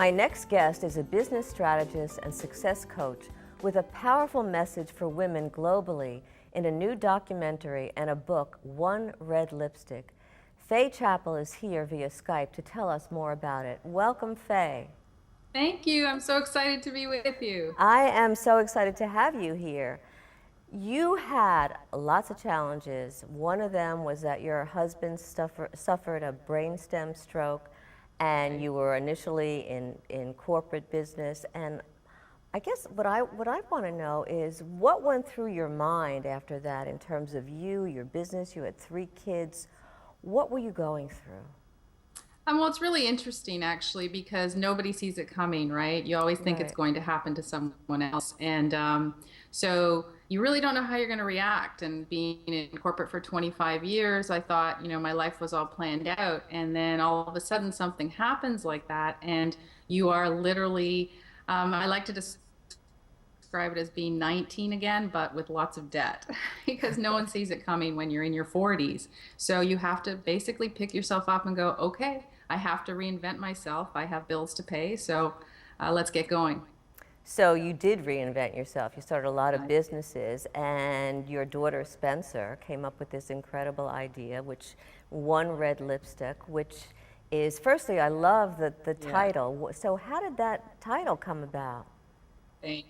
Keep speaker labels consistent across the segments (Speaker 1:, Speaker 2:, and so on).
Speaker 1: My next guest is a business strategist and success coach with a powerful message for women globally in a new documentary and a book, One Red Lipstick. Faye Chappell is here via Skype to tell us more about it. Welcome, Faye.
Speaker 2: Thank you. I'm so excited to be with you.
Speaker 1: I am so excited to have you here. You had lots of challenges. One of them was that your husband suffered a brainstem stroke, and you were initially in corporate business. And I guess what I want to know is what went through your mind after that in terms of you, your business. You had 3 kids. What were you going through?
Speaker 2: Well, it's really interesting actually because nobody sees it coming, right? You always think it's
Speaker 1: Right.
Speaker 2: going to happen to someone else. And so you really don't know how you're going to react. And being in corporate for 25 years, I thought, my life was all planned out. And then all of a sudden something happens like that. And you are literally, I like to describe it as being 19 again, but with lots of debt because no one sees it coming when you're in your 40s. So you have to basically pick yourself up and go, okay, I have to reinvent myself. I have bills to pay. So let's get going.
Speaker 1: So you did reinvent yourself. You started a lot of businesses, and your daughter Spencer came up with this incredible idea, which One Red Lipstick, which is, firstly, I love the title. So how did that title come about?
Speaker 2: Thanks.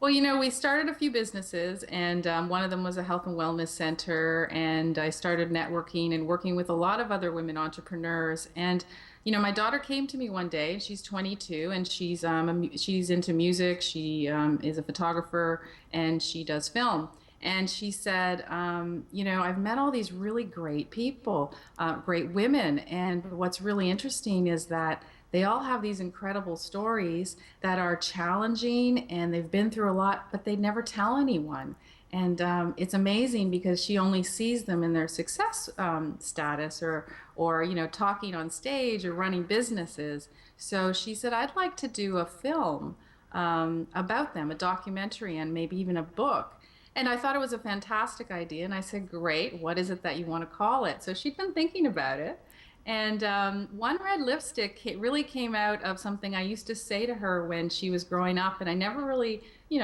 Speaker 2: Well, we started a few businesses, and one of them was a health and wellness center. And I started networking and working with a lot of other women entrepreneurs. And my daughter came to me one day, and she's 22, and she's into music. She is a photographer, and she does film. And she said, I've met all these really great people, great women, and what's really interesting is that they all have these incredible stories that are challenging and they've been through a lot, but they never tell anyone. And it's amazing because she only sees them in their success status or talking on stage or running businesses. So she said, I'd like to do a film about them, a documentary and maybe even a book. And I thought it was a fantastic idea. And I said, great, what is it that you want to call it? So she'd been thinking about it. And One Red Lipstick really came out of something I used to say to her when she was growing up. And I never really, you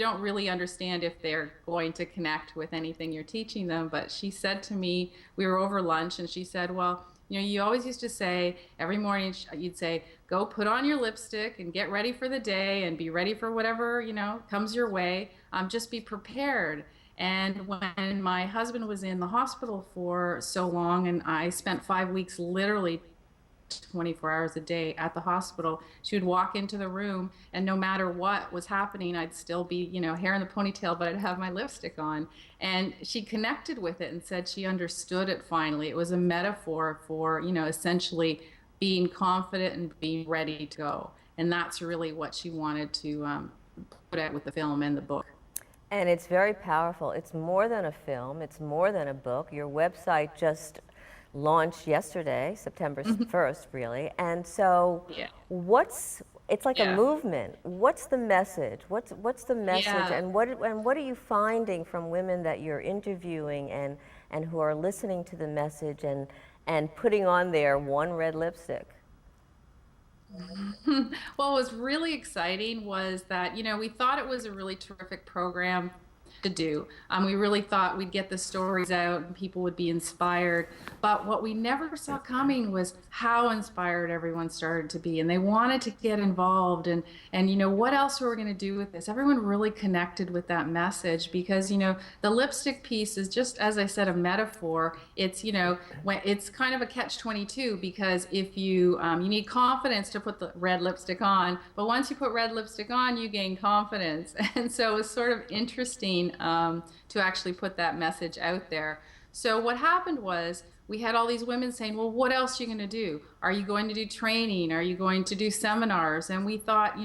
Speaker 2: don't really understand if they're going to connect with anything you're teaching them. But she said to me, we were over lunch, and she said, well, you always used to say every morning, you'd say, go put on your lipstick and get ready for the day and be ready for whatever, comes your way. Just be prepared. And when my husband was in the hospital for so long, and I spent 5 weeks literally 24 hours a day at the hospital, she would walk into the room, and no matter what was happening, I'd still be, hair in the ponytail, but I'd have my lipstick on. And she connected with it and said she understood it finally. It was a metaphor for, essentially being confident and being ready to go. And that's really what she wanted to put out with the film and the book.
Speaker 1: And it's very powerful. It's more than a film. It's more than a book. Your website just launched yesterday, September 1st, really. And so it's like a movement. What's the message? What's the message? And what are you finding from women that you're interviewing and who are listening to the message and putting on their One Red Lipstick?
Speaker 2: Well, what was really exciting was that, we thought it was a really terrific program to do. We really thought we'd get the stories out and people would be inspired. But what we never saw coming was how inspired everyone started to be. And they wanted to get involved. And what else were we going to do with this? Everyone really connected with that message because, the lipstick piece is just, as I said, a metaphor. It's, when it's kind of a catch-22 because if you need confidence to put the red lipstick on, but once you put red lipstick on, you gain confidence. And so it was sort of interesting to actually put that message out there. So what happened was we had all these women saying, well, what else are you going to do? Are you going to do training? Are you going to do seminars? And we thought,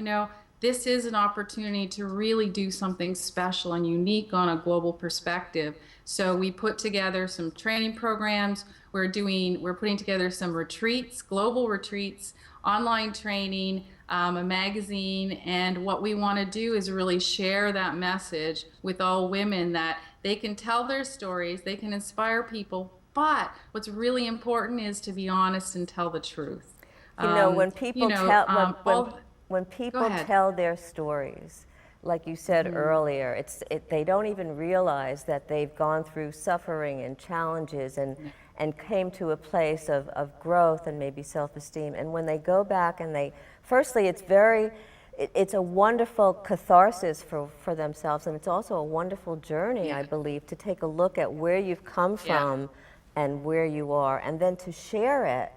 Speaker 2: this is an opportunity to really do something special and unique on a global perspective. So we put together some training programs. We're putting together some retreats, global retreats, online training, a magazine, and what we want to do is really share that message with all women that they can tell their stories, they can inspire people, but what's really important is to be honest and tell the truth.
Speaker 1: You know, when
Speaker 2: You
Speaker 1: people
Speaker 2: know,
Speaker 1: tell
Speaker 2: all.
Speaker 1: when
Speaker 2: Go
Speaker 1: people
Speaker 2: ahead.
Speaker 1: tell their stories, like you said earlier, they don't even realize that they've gone through suffering and challenges
Speaker 2: No.
Speaker 1: and came to a place of growth and maybe self-esteem. And when they go back and firstly, it's a wonderful catharsis for themselves, and it's also a wonderful journey, I
Speaker 2: Yeah.
Speaker 1: believe, to take a look at where you've come
Speaker 2: Yeah.
Speaker 1: from and where you are, and then to share it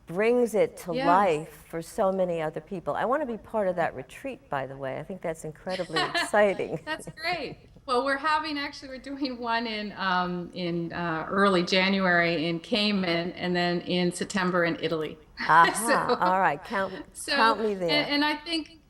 Speaker 1: brings it to
Speaker 2: Yes.
Speaker 1: life for so many other people. I want to be part of that retreat, by the way. I think that's incredibly exciting.
Speaker 2: That's great. Well, we're doing one in early January in Cayman, and then in September in Italy.
Speaker 1: Aha,
Speaker 2: So,
Speaker 1: all right,
Speaker 2: so,
Speaker 1: count me there.
Speaker 2: and I think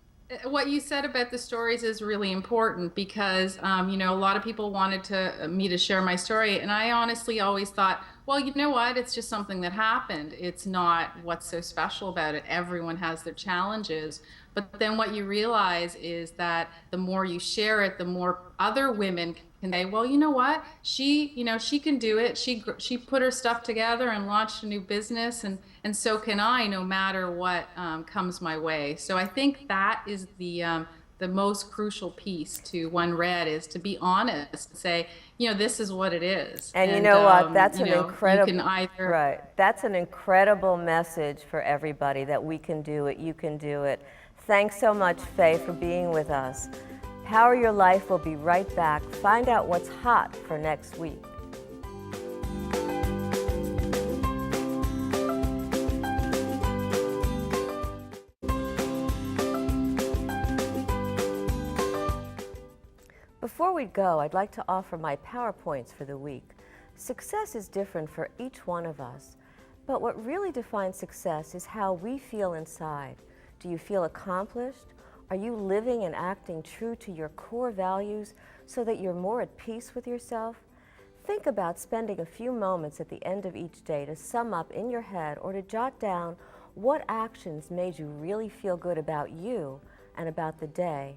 Speaker 2: what you said about the stories is really important because, you know, a lot of people wanted me to share my story, and I honestly always thought, well, you know what? It's just something that happened. It's not what's so special about it. Everyone has their challenges. But then what you realize is that the more you share it, the more other women can say, well, you know what? She can do it. She put her stuff together and launched a new business, and so can I, no matter what comes my way. So I think that is the most crucial piece to One Red, is to be honest and say, you know, this is what it is.
Speaker 1: And you
Speaker 2: And,
Speaker 1: know what? That's
Speaker 2: you
Speaker 1: an
Speaker 2: know, you
Speaker 1: incredible,
Speaker 2: can either.
Speaker 1: right. That's an incredible message for everybody that we can do it, you can do it. Thanks so much, Faye, for being with us. Power Your Life will be right back. Find out what's hot for next week. Before we go, I'd like to offer my PowerPoints for the week. Success is different for each one of us, but what really defines success is how we feel inside. Do you feel accomplished? Are you living and acting true to your core values so that you're more at peace with yourself? Think about spending a few moments at the end of each day to sum up in your head or to jot down what actions made you really feel good about you and about the day.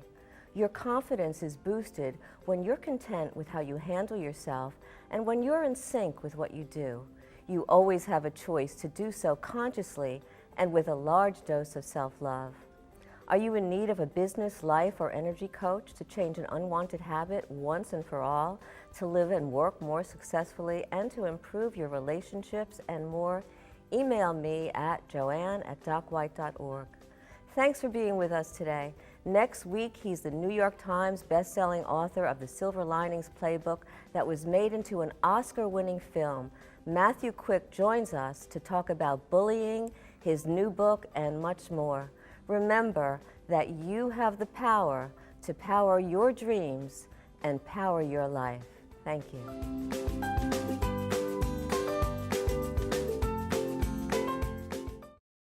Speaker 1: Your confidence is boosted when you're content with how you handle yourself and when you're in sync with what you do. You always have a choice to do so consciously and with a large dose of self-love. Are you in need of a business, life, or energy coach to change an unwanted habit once and for all, to live and work more successfully, and to improve your relationships and more? Email me at joanne@docwhite.org. Thanks for being with us today. Next week, he's the New York Times best-selling author of the Silver Linings Playbook that was made into an Oscar-winning film. Matthew Quick joins us to talk about bullying, his new book, and much more. Remember that you have the power to power your dreams and power your life. Thank you.